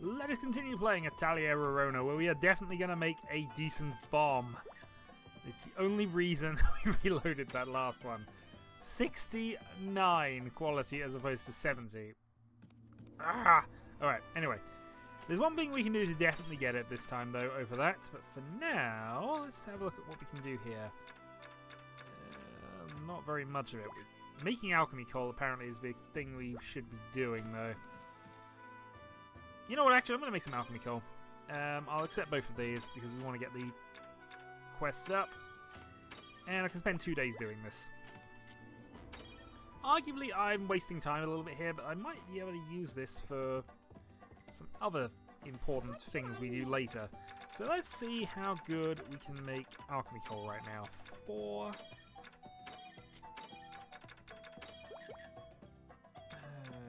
Let us continue playing Atelier Rorona, where we are definitely going to make a decent bomb. It's the only reason we reloaded that last one. 69 quality as opposed to 70. Ah! Alright, anyway. There's one thing we can do to definitely get it this time, though, over that. But for now, let's have a look at what we can do here. Not very much of it. Making alchemy coal apparently is a big thing we should be doing, though. You know what, actually, I'm going to make some alchemy coal. I'll accept both of these because we want to get the quests up. And I can spend 2 days doing this. Arguably, I'm wasting time a little bit here, but I might be able to use this for some other important things we do later. So let's see how good we can make alchemy coal right now. 4...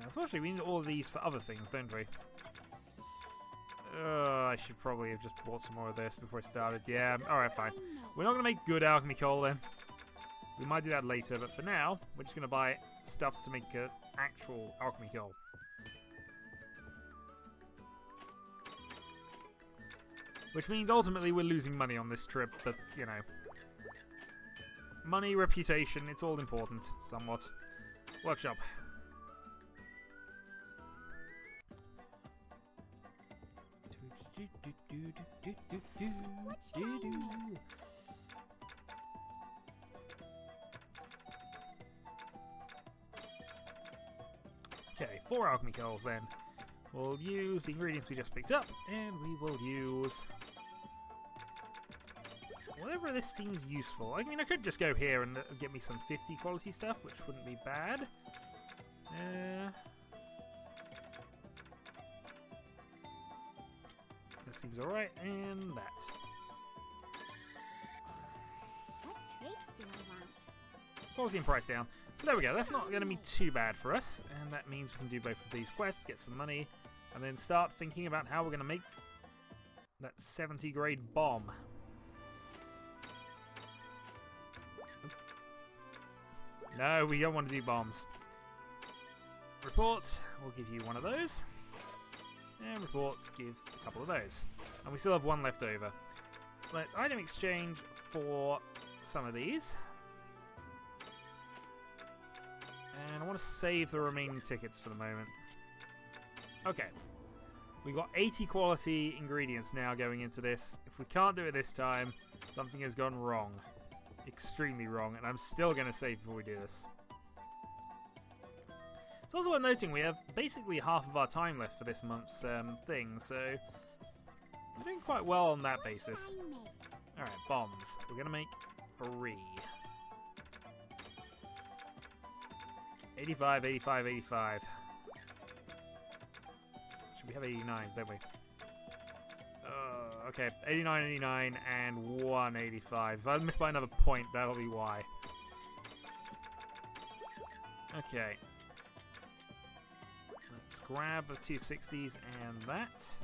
unfortunately, we need all of these for other things, don't we? I should probably have just bought some more of this before I started. Yeah, alright, fine. We're not going to make good alchemy coal then. We might do that later, but for now, we're just going to buy stuff to make actual alchemy coal. Which means ultimately we're losing money on this trip, but, you know. Money, reputation, it's all important, somewhat. Workshop. Okay, 4 alchemy coals then. We'll use the ingredients we just picked up, and we will use whatever this seems useful. I mean, I could just go here and get me some 50 quality stuff, which wouldn't be bad. That seems alright, and that. What traits do I want? Quality and price down. So there we go, that's not going to be too bad for us, and that means we can do both of these quests, get some money, and then start thinking about how we're going to make that 70 grade bomb. No, we don't want to do bombs. Report, we'll give you one of those. And reports give a couple of those. And we still have one left over. Let's item exchange for some of these. And I want to save the remaining tickets for the moment. Okay. We've got 80 quality ingredients now going into this. If we can't do it this time, something has gone wrong. Extremely wrong. And I'm still going to save before we do this. It's also worth noting we have basically half of our time left for this month's thing, so we're doing quite well on that basis. Alright, bombs. We're going to make 3. 85, 85, 85. Should we have 89s, don't we? Okay, 89, 89, and 185. If I miss by another point, that'll be why. Okay. Let's grab the 260s and that.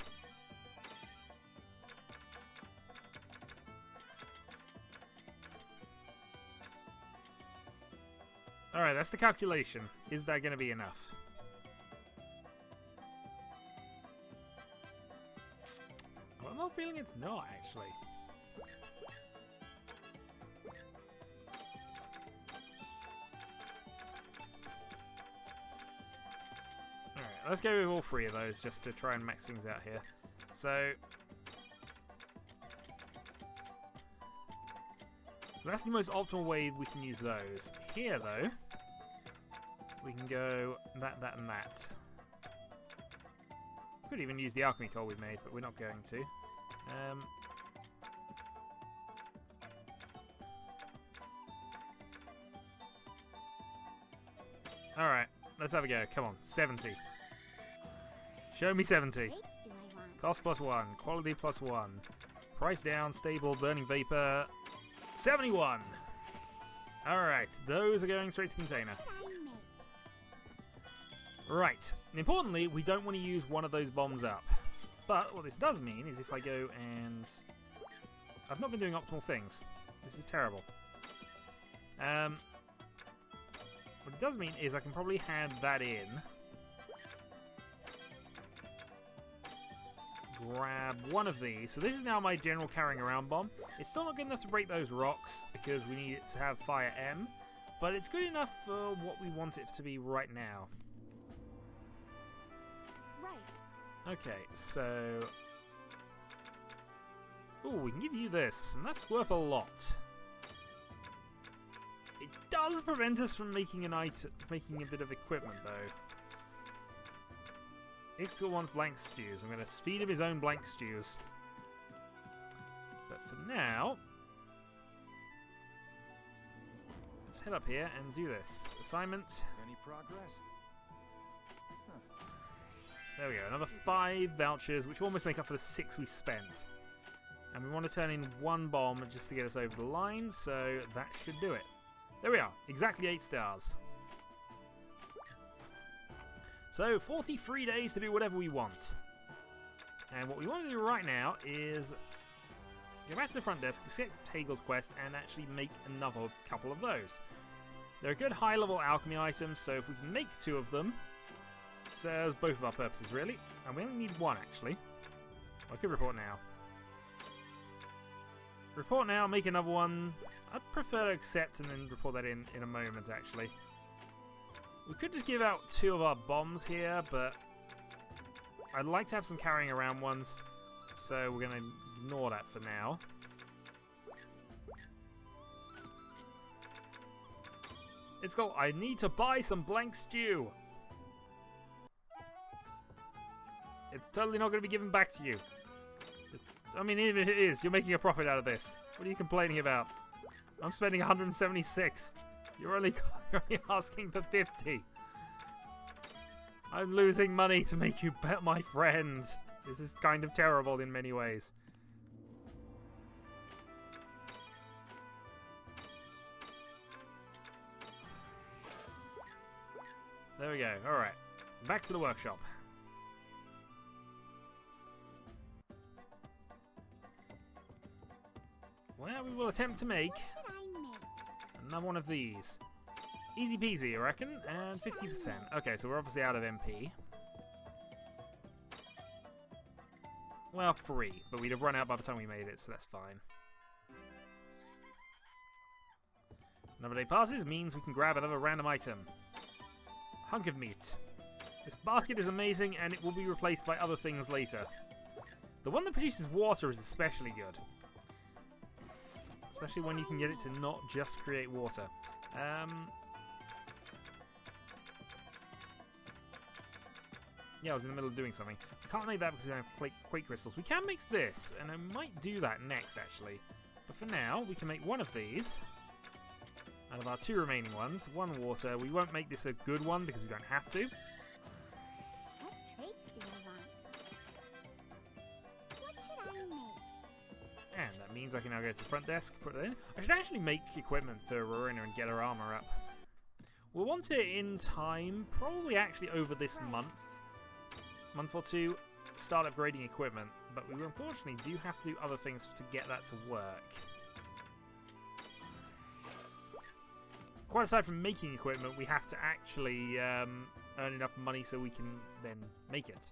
Alright, that's the calculation. Is that going to be enough? Well, I'm not feeling it's not, actually. Alright, let's go with all 3 of those just to try and max things out here. So that's the most optimal way we can use those. Here, though, we can go that, that, and that. Could even use the alchemy coal we've made, but we're not going to. Alright, let's have a go. Come on, 70. Show me 70. Traits do I want? Cost +1, quality +1. Price down, stable, burning vapor, 71! Alright, those are going straight to container. Right, and importantly, we don't want to use one of those bombs up. But what this does mean is if I go and... I've not been doing optimal things. This is terrible. What it does mean is I can probably hand that in. grab one of these. So this is now my general carrying around bomb. It's still not good enough to break those rocks because we need it to have fire M, but it's good enough for what we want it to be right now. Right. Okay, so... Ooh, we can give you this, and that's worth a lot. It does prevent us from making making a bit of equipment, though. Ixchel wants blank stews. I'm going to feed him his own blank stews. But for now, let's head up here and do this. Assignment. Any progress? There we go. Another 5 vouchers, which almost make up for the 6 we spent. And we want to turn in 1 bomb just to get us over the line, so that should do it. There we are. Exactly 8 stars. So, 43 days to do whatever we want. And what we want to do right now is go back to the front desk, accept Hagel's quest, and actually make another couple of those. They're good high-level alchemy items, so if we can make 2 of them, serves both of our purposes, really. And we only need 1, actually. I could report now. Report now, make another one. I'd prefer to accept and then report that in a moment, actually. We could just give out 2 of our bombs here, but I'd like to have some carrying around ones, so we're going to ignore that for now. It's called, I need to buy some blank stew. It's totally not going to be given back to you. I mean, even if it is, you're making a profit out of this. What are you complaining about? I'm spending 176. You're only asking for 50. I'm losing money to make you bet my friend. This is kind of terrible in many ways. There we go. Alright. Back to the workshop. Well, we will attempt to make What should I make? another one of these. Easy peasy, I reckon, and 50%. Okay, so we're obviously out of MP. Well, 3, but we'd have run out by the time we made it, so that's fine. Another day passes, means we can grab another random item. Hunk of meat. This basket is amazing, and it will be replaced by other things later. The one that produces water is especially good. Especially when you can get it to not just create water. Yeah, I was in the middle of doing something. I can't make that because we don't have quake crystals. We can mix this, and I might do that next, actually. But for now, we can make one of these. Out of our 2 remaining ones. 1 water. We won't make this a good one because we don't have to. What traits do I want? What should I make? And that means I can now go to the front desk, put it in. I should actually make equipment for Rorona and get her armor up. We'll want it in time, probably actually over this month or 2, start upgrading equipment. But we unfortunately do have to do other things to get that to work. Quite aside from making equipment, we have to actually earn enough money so we can then make it.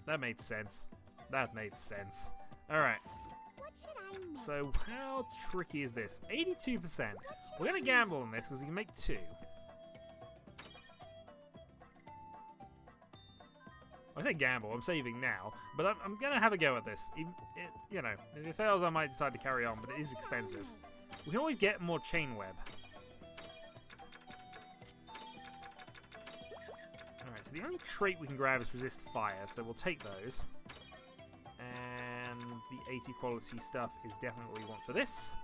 That made sense. That made sense. Alright. What should I make? So how tricky is this? 82%. We're going to gamble on this because we can make 2. I say gamble, I'm saving now, but I'm going to have a go at this. You know, if it fails I might decide to carry on, but it is expensive. We can always get more chain web. Alright, so the only trait we can grab is resist fire, so we'll take those. And the 80 quality stuff is definitely what we want for this.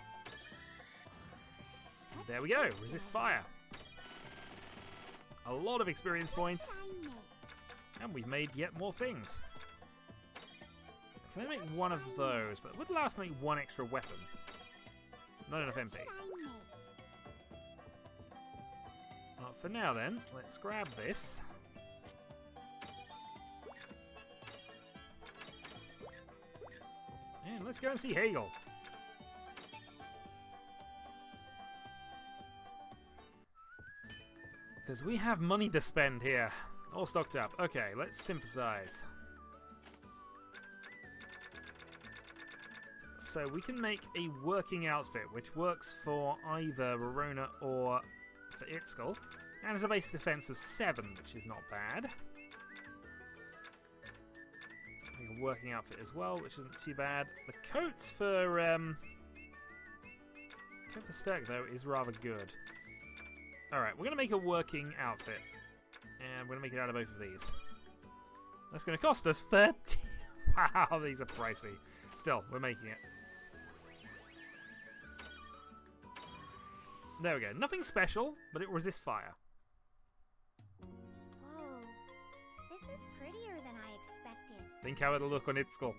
There we go, resist fire. A lot of experience points. And we've made yet more things. Can I make one of those? But it would last me 1 extra weapon. Not enough MP. Well, for now then, let's grab this. And let's go and see Hegel. Because we have money to spend here. All stocked up. Okay, let's synthesize. So we can make a working outfit, which works for either Rorona or for Itzkel, and has a base defense of 7, which is not bad. Make a working outfit as well, which isn't too bad. The coat for Sturk, though, is rather good. Alright, we're going to make a working outfit. And we're going to make it out of both of these. That's going to cost us 30. Wow, these are pricey. Still, we're making it. There we go. Nothing special, but it resists fire. Whoa. This is prettier than I expected. Think how it'll look on Itzkel.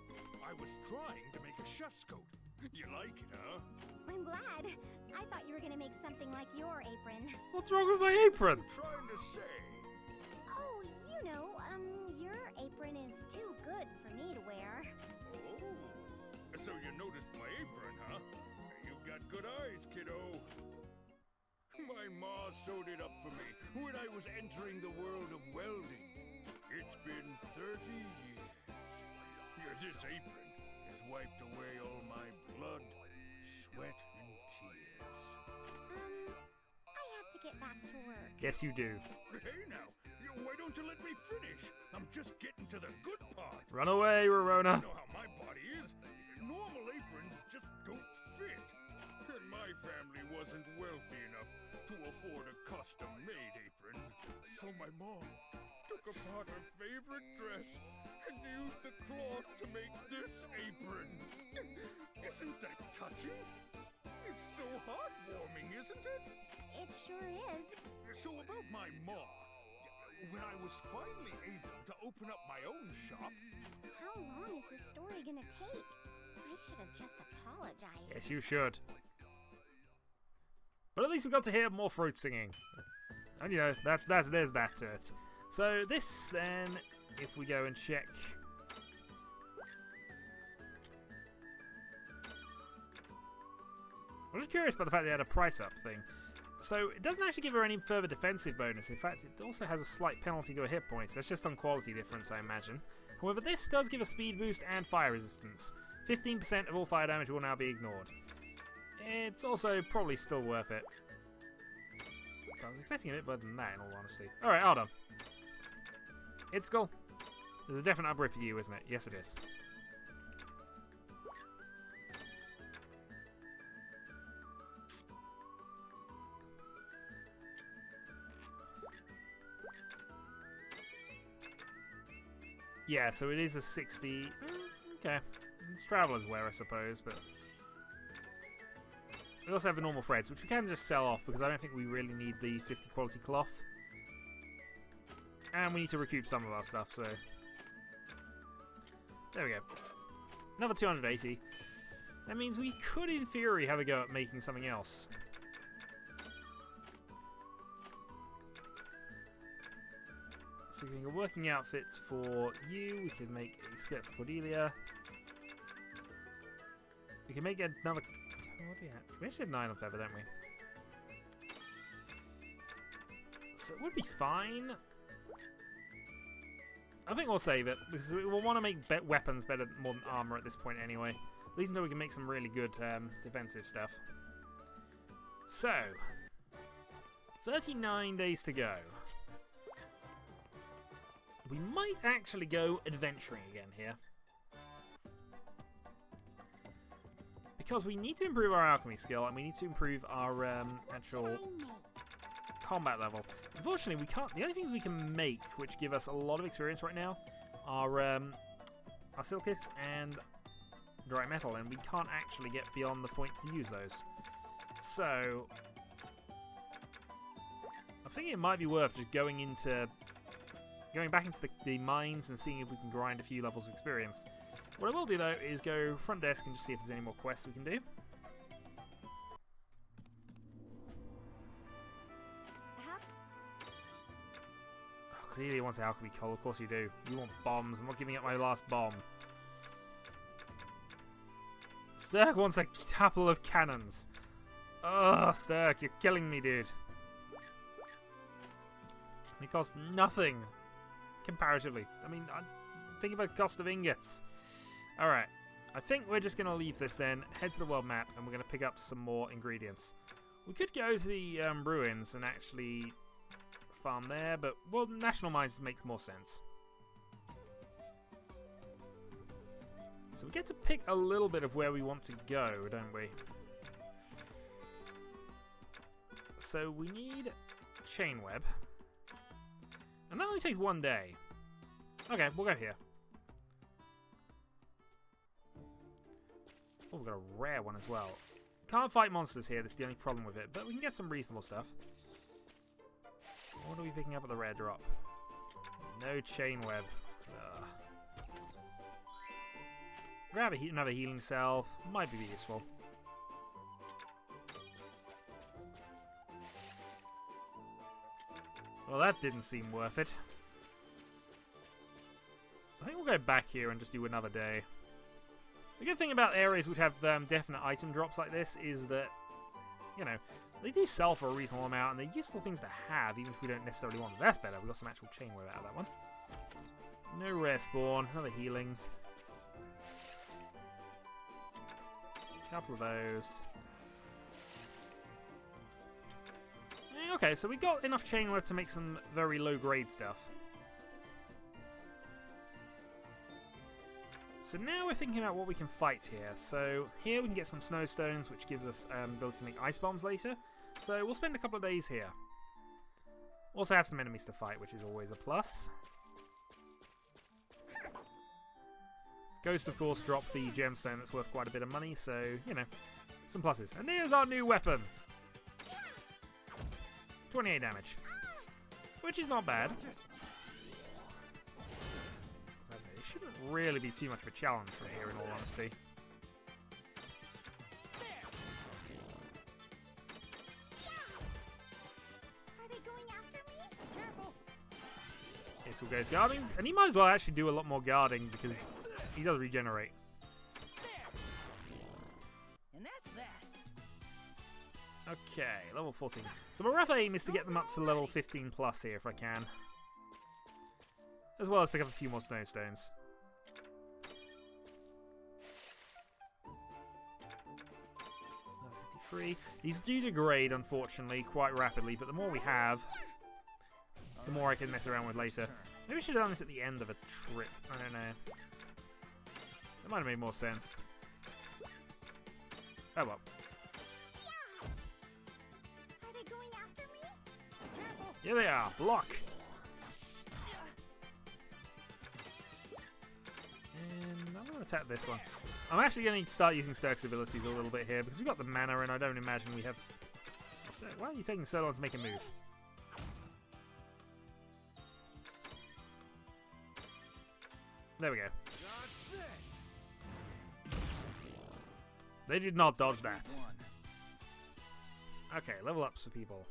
I was trying to make a chef's coat. You like it, huh? I'm glad. I thought you were gonna make something like your apron. What's wrong with my apron? Trying to say. Oh, you know, your apron is too good for me to wear. Oh, so you noticed my apron, huh? You've got good eyes, kiddo. My ma sewed it up for me when I was entering the world of welding. It's been 30 years. This apron has wiped away all my blood, sweat, and tears. I have to get back to work. Yes, you do. Hey now, why don't you let me finish? I'm just getting to the good part. Run away, Rorona. You know how my body is. Normal aprons just don't fit. And my family wasn't wealthy enough to afford a custom-made apron. So my mom took apart her favorite dress and used the cloth to make this apron. Isn't that touching? It's so heartwarming, isn't it? It sure is. So about my ma, when I was finally able to open up my own shop... How long is this story gonna take? I should have just apologized. Yes, you should. But at least we got to hear more fruit singing. And you know, there's that to it. So this then, if we go and check... I'm just curious about the fact they had a price up thing. So it doesn't actually give her any further defensive bonus. In fact, it also has a slight penalty to her hit points. That's just on quality difference, I imagine. However, this does give a speed boost and fire resistance. 15% of all fire damage will now be ignored. It's also probably still worth it. I was expecting a bit better than that, in all honesty. Alright, Arda. Itzkel. There's a definite upgrade for you, isn't it? Yes, it is. Yeah, so it is a 60... Okay. It's Traveler's Wear, I suppose, but... We also have the normal threads, which we can just sell off, because I don't think we really need the 50 quality cloth. And we need to recoup some of our stuff, so... There we go. Another 280. That means we could, in theory, have a go at making something else. So we can make a working outfit for you. We can make a skirt for Cordelia. We can make another... What do we have? We actually have 9 on feather, don't we? So it would be fine. I think we'll save it, because we'll want to make weapons better more than armor at this point anyway. At least until we can make some really good defensive stuff. So, 39 days to go. We might actually go adventuring again here. Because we need to improve our alchemy skill, and we need to improve our actual combat level. Unfortunately, we can't. The only things we can make, which give us a lot of experience right now, are our Silkis and dry metal, and we can't actually get beyond the point to use those. So, I think it might be worth just going back into the mines and seeing if we can grind a few levels of experience. What I will do, though, is go front desk and just see if there's any more quests we can do. Oh, Cordelia wants alchemy coal. Of course you do. You want bombs. I'm not giving up my last bomb. Sturk wants a couple of cannons. Ugh, Sturk, you're killing me, dude. It costs nothing, comparatively. I mean, think about the cost of ingots. Alright. I think we're just going to leave this then, head to the world map, and we're going to pick up some more ingredients. We could go to the ruins and actually farm there, but, well, National Mines makes more sense. So we get to pick a little bit of where we want to go, don't we? So we need chain web. And that only takes 1 day. Okay, we'll go here. Oh, we've got a rare one as well. Can't fight monsters here, that's the only problem with it. But we can get some reasonable stuff. What are we picking up at the rare drop? No chain web. Ugh. Grab another healing salve. Might be useful. Well, that didn't seem worth it. I think we'll go back here and just do another day. The good thing about areas which have definite item drops like this is that, you know, they do sell for a reasonable amount and they're useful things to have, even if we don't necessarily want them. That's better. We got some actual chain web out of that one. No rare spawn. Another healing. Couple of those. Okay, so we got enough chain web to make some very low grade stuff. So now we're thinking about what we can fight here. So here we can get some snowstones, which gives us ability to make ice bombs later. So we'll spend a couple of days here. Also have some enemies to fight, which is always a plus. Ghost, of course, dropped the gemstone that's worth quite a bit of money, so, you know, some pluses. And here's our new weapon. 28 damage. Which is not bad. It shouldn't really be too much of a challenge from here, in all honesty. Are they going after me? Careful! It all goes guarding, and he might as well actually do a lot more guarding because he does regenerate. And that's that. Okay, level 14. So my rough aim is to get them up to level 15 plus here if I can. As well as pick up a few more snowstones. Level 53. These do degrade, unfortunately, quite rapidly, but the more we have, the more I can mess around with later. Maybe I should have done this at the end of a trip. I don't know. That might have made more sense. Oh well. Are they going after me? Here they are. Block. And I'm going to attack this one. I'm actually going to start using Sturk's abilities a little bit here because we've got the mana and I don't imagine we have... Why are you taking so long to make a move? There we go. They did not dodge that. Okay, level ups for people.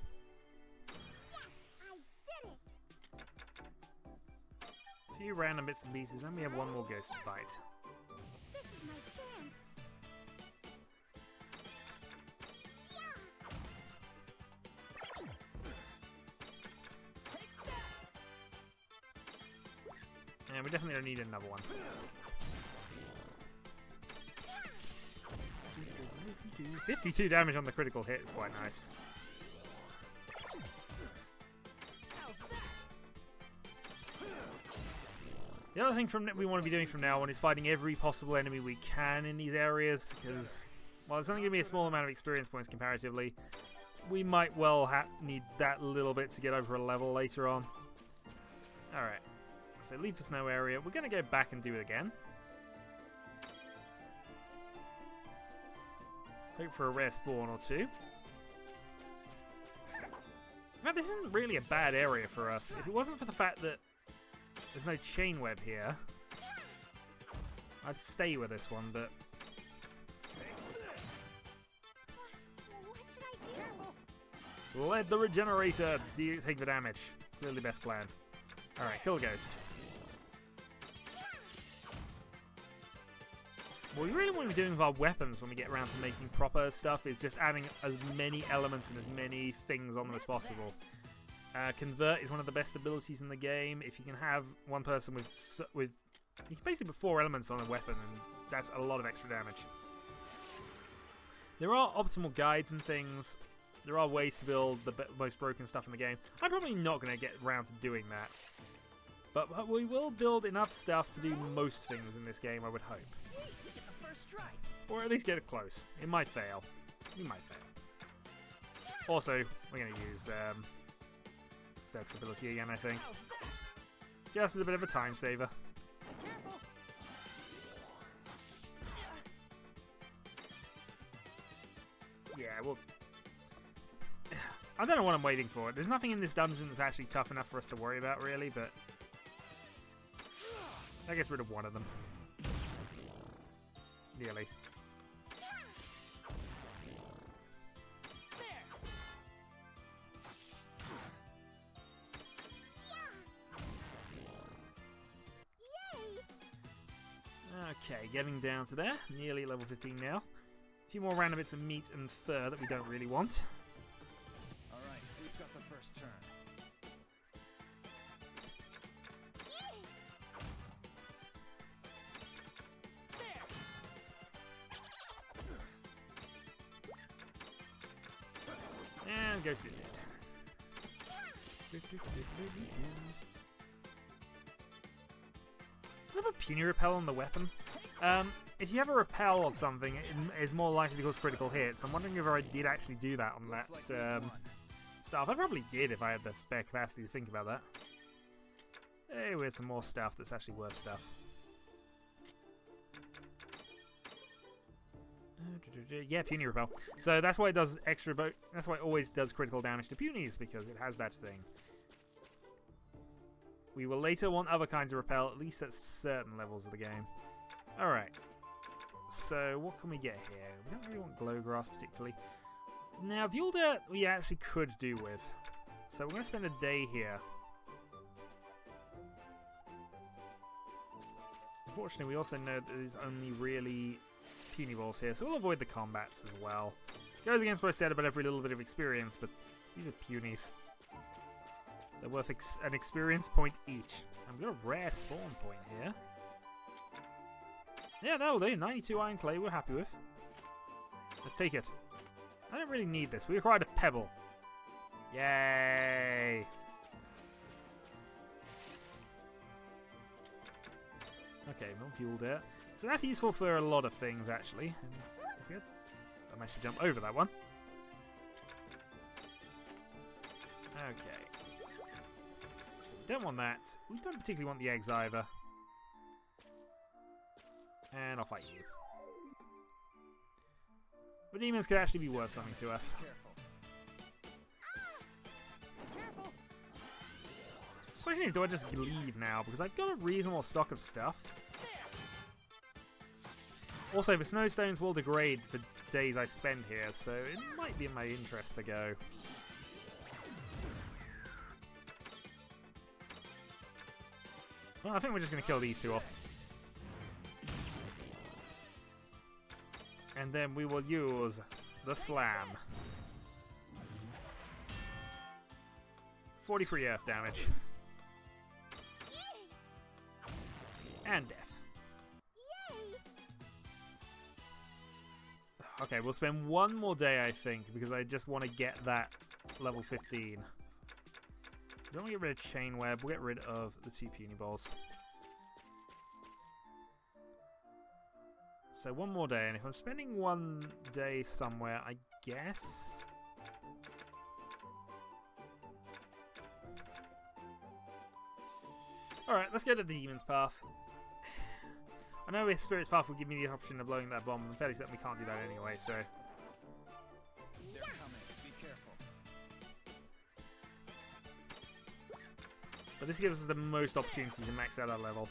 Yes, I did it! A few random bits and pieces, and we have one more ghost to fight. This is my chance. And we definitely don't need another one. 52 damage on the critical hit is quite nice. The other thing we want to be doing from now on is fighting every possible enemy we can in these areas, because while it's only going to be a small amount of experience points comparatively, we might well need that little bit to get over a level later on. Alright, so leave the snow area. We're going to go back and do it again. Hope for a rare spawn or two. Now, this isn't really a bad area for us. If it wasn't for the fact that there's no chain web here, I'd stay with this one, but... What should I do? Let the regenerator take the damage. Clearly best plan. Alright, kill Ghost. What we really want to be doing with our weapons when we get around to making proper stuff is just adding as many elements and as many things on them as possible. Convert is one of the best abilities in the game. If you can have one person with you can basically put 4 elements on a weapon, and that's a lot of extra damage. There are optimal guides and things. There are ways to build the most broken stuff in the game. I'm probably not going to get around to doing that. But we will build enough stuff to do most things in this game, I would hope. Sweet, we get the first try. Or at least get it close. It might fail. We might fail. Also, we're going to use Stealth's ability again, I think. How's that? Just as a bit of a time saver. Careful. Yeah, well... I don't know what I'm waiting for. There's nothing in this dungeon that's actually tough enough for us to worry about, really, but... That gets rid of one of them. Nearly. Okay, getting down to there. Nearly level 15 now. A few more random bits of meat and fur that we don't really want. Alright, we've got the first turn. And Ghost is dead. Does it have a puny repel on the weapon? If you have a repel of something, it is more likely to cause critical hits. I'm wondering if I did actually do that on that stuff. I probably did if I had the spare capacity to think about that. Hey, we had some more stuff that's actually worth stuff. Yeah, puny repel. So that's why it does extra. That's why it always does critical damage to punies, because it has that thing. We will later want other kinds of repel, at least at certain levels of the game. Alright. So, what can we get here? We don't really want glowgrass particularly. Now, Vuelda we actually could do with. So, we're going to spend a day here. Unfortunately, we also know that there's only really puny balls here, so we'll avoid the combats as well. Goes against what I said about every little bit of experience, but these are punies. They're worth an experience point each. I've got a rare spawn point here. Yeah, that'll do. 92 iron clay we're happy with. Let's take it. I don't really need this. We acquired a pebble. Yay! Okay, not fueled yet. So that's useful for a lot of things, actually. I managed to jump over that one. Okay. So we don't want that. We don't particularly want the eggs either. And I'll fight you. But demons could actually be worth something to us. Careful. Careful. The question is, do I just leave now? Because I've got a reasonable stock of stuff. Also, the snowstones will degrade for days I spend here, so it might be in my interest to go. Well, I think we're just going to kill these two off. And then we will use the slam. 43 earth damage. And death. Okay, we'll spend one more day, I think, because I just want to get that level 15. Don't want to get rid of chain web, we'll get rid of the 2 puny balls. So one more day, and if I'm spending one day somewhere, I guess... Alright, let's go to the Demon's Path. I know his Spirit's Path will give me the option of blowing that bomb, I'm fairly certain we can't do that anyway, so... They're coming. Be careful. But this gives us the most opportunity to max out our level.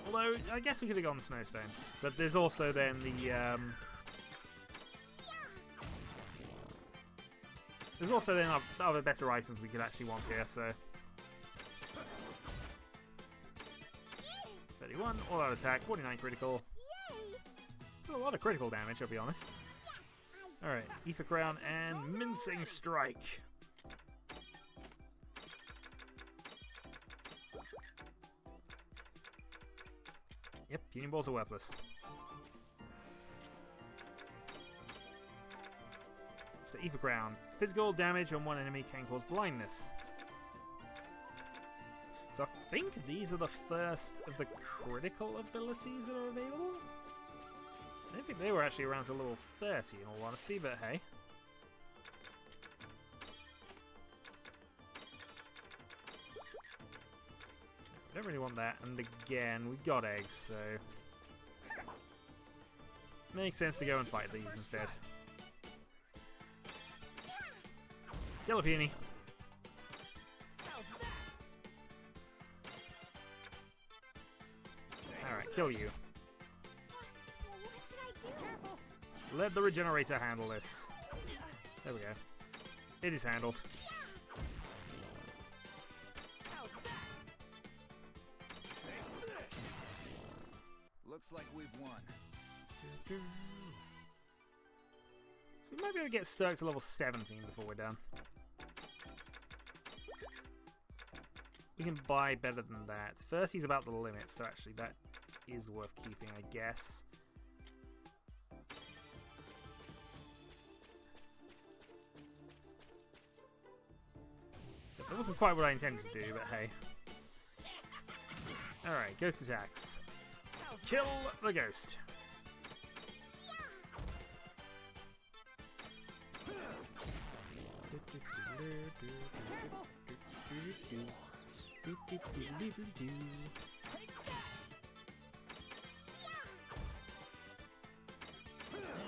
Although, I guess we could have gone Snowstone. But there's also then the, there's also then other better items we could actually want here, so... 31, all out attack, 49 critical. A lot of critical damage, I'll be honest. Alright, Ether Crown and Mincing Strike. Yep, puny balls are worthless. So Ether Crown. Physical damage on one enemy can cause blindness. So I think these are the first of the critical abilities that are available. I don't think they were actually around to level 30 in all honesty, but hey. I don't really want that, and again, we got eggs, so... Makes sense to go and fight these instead. Yellow peony. Alright, kill you. What should I do? Careful. Let the regenerator handle this. There we go. It is handled. Looks like we've won. So we might be able to get Sturk to level 17 before we're done. We can buy better than that. 30 is about the limit, so actually that is worth keeping, I guess. That wasn't quite what I intended to do, but hey. Alright, ghost attacks. Kill the ghost.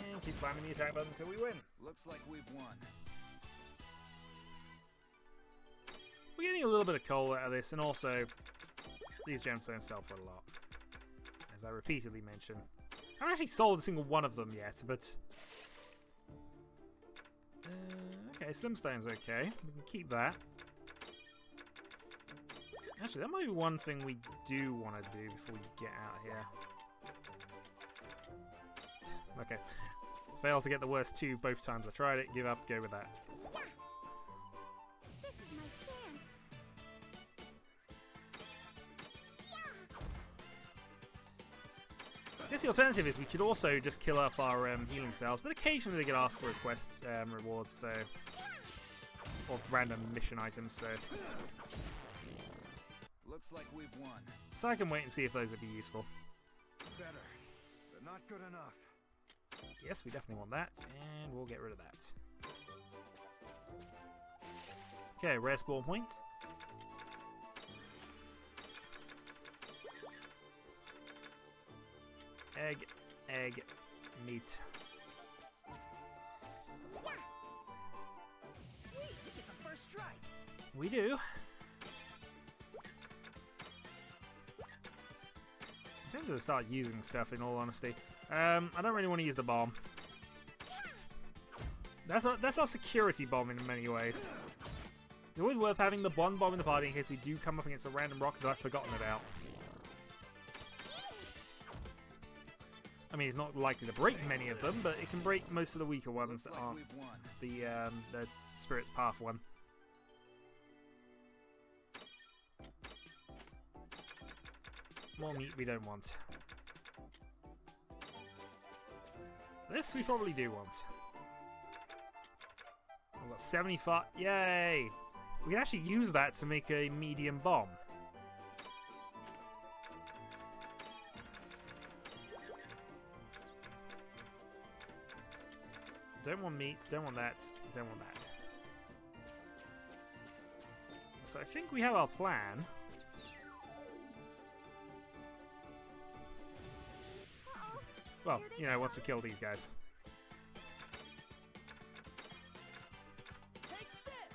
And keep slamming the attack button until we win. Looks like we've won. We're getting a little bit of coal out of this, and also these gemstones sell for a lot, as I repeatedly mention. I haven't actually sold a single one of them yet, but okay, Slimstone's okay. We can keep that. Actually, that might be one thing we do want to do before we get out of here. Okay. Failed to get the worst two both times I tried it. Give up, go with that. This is my chance. I guess the alternative is we could also just kill up our healing cells, but occasionally they get asked for as quest rewards, so... or random mission items, so... Looks like we've won. So I can wait and see if those would be useful. Better, but not good enough. Yes, we definitely want that, and we'll get rid of that. Okay, rare spawn point. Egg, egg, meat. Sweet, we get the first strike. We do. I'm tempted to start using stuff, in all honesty. I don't really want to use the bomb. That's our security bomb in many ways. It's always worth having the one bomb in the party in case we do come up against a random rock that I've forgotten about. I mean, it's not likely to break many of them, but it can break most of the weaker ones that aren't the Spirit's Path one. More meat we don't want. This we probably do want. We've got 75. Yay! We can actually use that to make a medium bomb. Don't want meat, don't want that, don't want that. So I think we have our plan. Well, you know, once we kill these guys.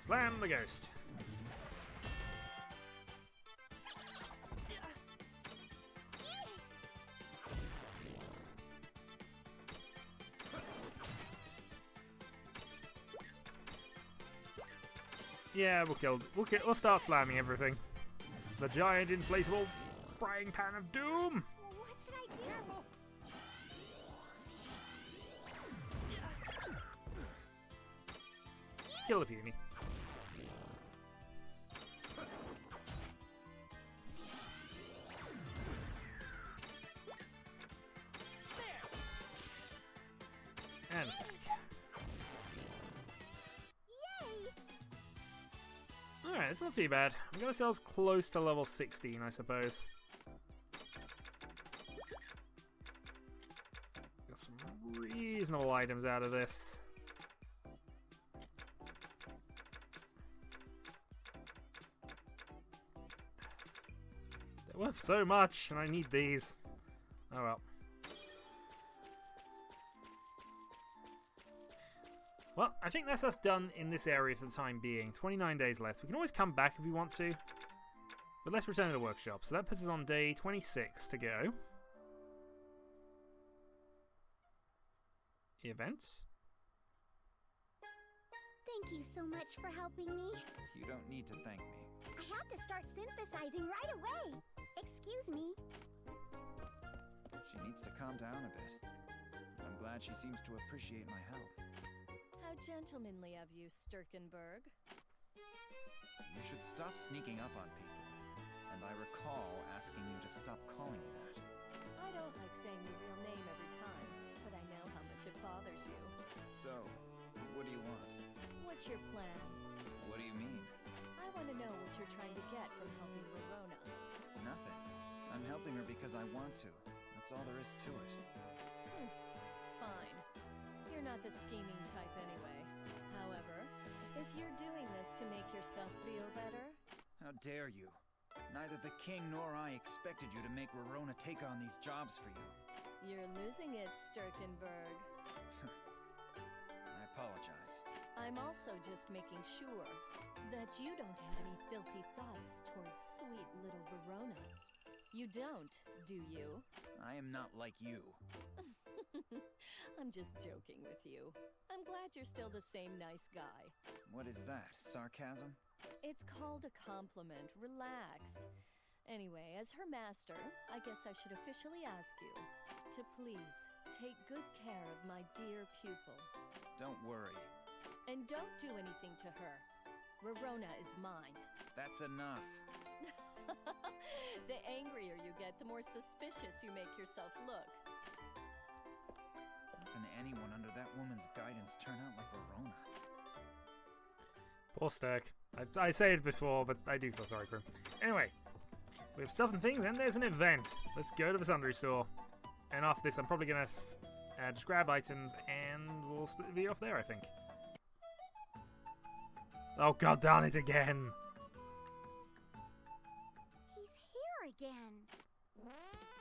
Slam the ghost. Yeah, we'll start slamming everything. The giant inflatable frying pan of doom. What should I do? Kill the puny. And attack. Yay! Alright, it's not too bad. We got ourselves close to level 16, I suppose. Got some reasonable items out of this. They're worth so much, and I need these. Oh well. Well, I think that's us done in this area for the time being. 29 days left. We can always come back if we want to. But let's return to the workshop. So that puts us on day 26 to go. Event. Thank you so much for helping me. You don't need to thank me. I have to start synthesizing right away. Excuse me. She needs to calm down a bit. I'm glad she seems to appreciate my help. How gentlemanly of you, Sturkenberg. You should stop sneaking up on people. And I recall asking you to stop calling me that. I don't like saying your real name every time, but I know how much it bothers you. So, what do you want? What's your plan? What do you mean? I want to know what you're trying to get from helping Rorona. Nothing. I'm helping her because I want to. That's all there is to it. Fine. You're not the scheming type anyway. However, if you're doing this to make yourself feel better... How dare you? Neither the king nor I expected you to make Rorona take on these jobs for you. You're losing it, Sturkenberg. I apologize. I'm also just making sure that you don't have any filthy thoughts towards sweet little Rorona. You don't, do you? I am not like you. I'm just joking with you. I'm glad you're still the same nice guy. What is that? Sarcasm? It's called a compliment. Relax. Anyway, as her master, I guess I should officially ask you to please take good care of my dear pupil. Don't worry. And don't do anything to her. Rorona is mine. That's enough. The angrier you get, the more suspicious you make yourself look. How can anyone under that woman's guidance turn out like Rorona? Poor Sturk. I say it before, but I do feel sorry for him. Anyway, we have stuff and things, and there's an event. Let's go to the Sundry store. And after this, I'm probably going to just grab items, and we'll split the video off there, I think. Oh, god darn it again! He's here again.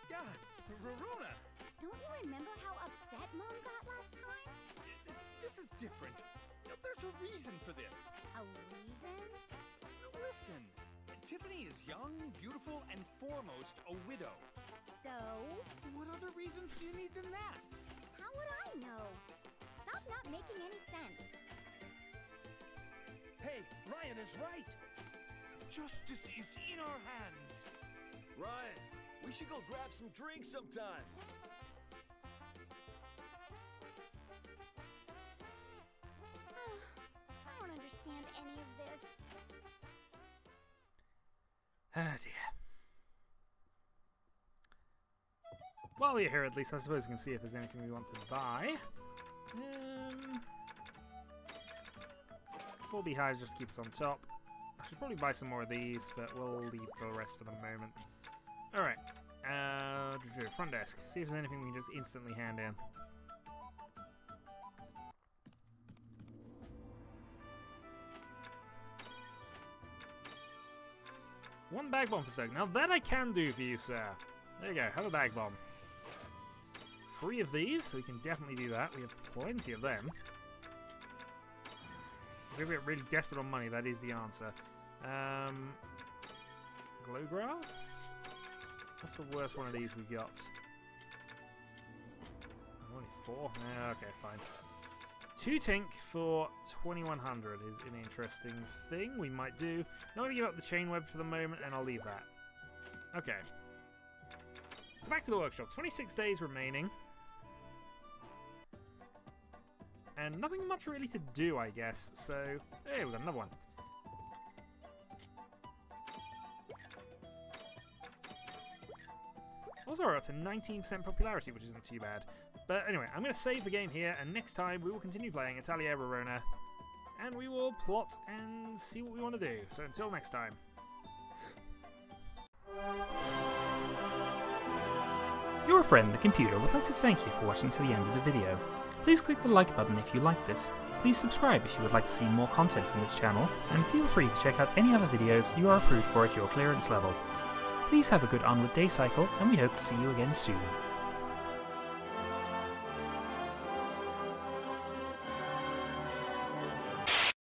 God, Rorona! Don't you remember how upset Mom got last time? This is different. There's a reason for this. A reason? Listen, Tiffany is young, beautiful, and foremost a widow. So? What other reasons do you need than that? How would I know? Stop not making any sense. Hey, Ryan is right. Justice is in our hands. Ryan, we should go grab some drinks sometime. I don't understand any of this. Oh dear. While we're here, at least, I suppose we can see if there's anything we want to buy. 4 beehives just keep us on top. I should probably buy some more of these, but we'll leave the rest for the moment. Alright. Front desk. See if there's anything we can just instantly hand in. One bag bomb for Stoke. Now that I can do for you, sir. There you go. Have a bag bomb. 3 of these, so we can definitely do that. We have plenty of them. If we get really desperate on money, that is the answer. Glowgrass? What's the worst one of these we got? Only 4? Okay, fine. 2 tink for 2100 is an interesting thing we might do. I'm going to give up the chain web for the moment, and I'll leave that. Okay. So back to the workshop. 26 days remaining. And nothing much really to do, I guess. So, hey, we've got another one. Also, we're up to 19% popularity, which isn't too bad. But anyway, I'm going to save the game here, and next time we will continue playing Atelier Rorona, and we will plot and see what we want to do. So until next time. Your friend, the computer, would like to thank you for watching to the end of the video. Please click the like button if you liked it. Please subscribe if you would like to see more content from this channel, and feel free to check out any other videos you are approved for at your clearance level. Please have a good onward day cycle, and we hope to see you again soon.